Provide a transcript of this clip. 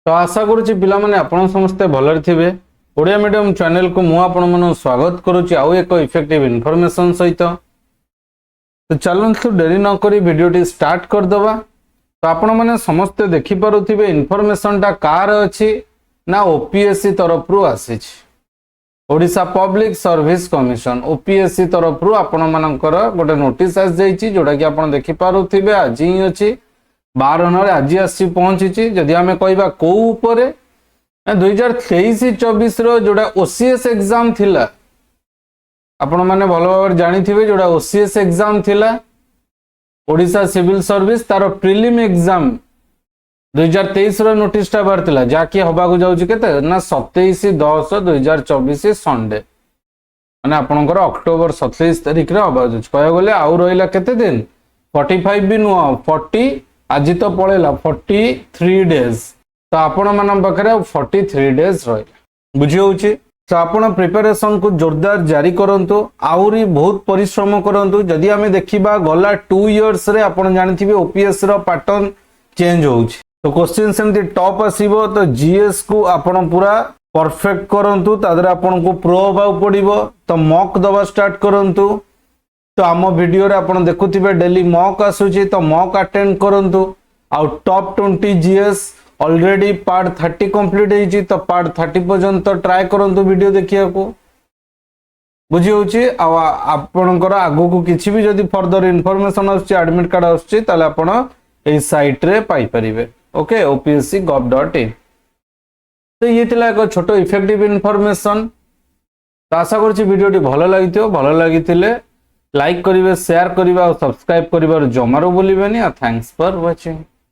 तो आशा करुच्ची पिला माने आपण समस्ते भलरे थिबे। ओडिया मीडियम चैनल को मु आपण मन स्वागत करुच्ची आउ एक इफेक्टिव इनफॉरमेशन सहित। तो चलନ୍ତୁ डेरी न करी वीडियोटी स्टार्ट कर दवा। तो आपण माने समस्ते देखि पारुथिबे इनफॉरमेशन टा कार अछि ना ओपीएससी तरफ रु आसीछि। Odisha public service commission OPSC तरफ रु आपण मानकर गोटे नोटिस आस जाइछि जोडा कि आपण देखि पारुथिबे आज ही अछि 12 आज आसी पहुंची। जदि आम कहवा कौ उपर 2023-24 जोड़ा ओसीएस एग्जाम थिला आपण माने भल भाव जानी जोड़ा ओसीएस एग्जाम थिला ओडिशा सिविल सर्विस तार प्रिलिम एग्जाम 2023 नोटिस टा बाहर जहाँकि हवा को जाऊँ के 27/10/2024 संडे माने आपणकर अक्टोबर 27 तारिख रे हवा कह गले आउ रहा केते दिन 45 भी नुह 40 आज तो पड़ेगा 43 डेज। तो आपण मान पाखे 43 डेज रहा बुझी होची। तो आपण प्रिपरेशन को जोरदार जारी करंतु आउरी बहुत परिश्रम करंतु। जदि आमे देखिबा गला 2 इयर्स रे आपण जानिथिबे ओपीएस रो पैटर्न चेंज होउची। तो क्वेश्चन सेमती टॉप आसीबो तो जीएस को आपण पूरा परफेक्ट करंतु तादरे आपण को प्रो होबा पड़िबो। तो मॉक दबा स्टार्ट करंतु। तो आम वीडियो रे आपण देखुथिबे डेली मॉक आसुची तो मॉक अटेंड करंतु। आउ top 20 GS already part 30 complete हेची तो पार्ट 30 पर्यंत ट्राई करंतु वीडियो देखिया को बुझी होची। आपणकर आगो को किछि भी जदी फर्दर इन्फॉर्मेशन आसुची एडमिट कार्ड आसुची ताले आपण ए साइट रे पाई परिबे। Okay opsc.gov.in। तो ये थिला एक छोटो इफेक्टिव इन्फॉर्मेशन। तो आशा करछि वीडियोटी भलो लागिथियो। भलो लागिथिले लाइक करिवे शेयर करिवे और सब्सक्राइब करिवार जमारो बोलिबेनी। Thanks for watching.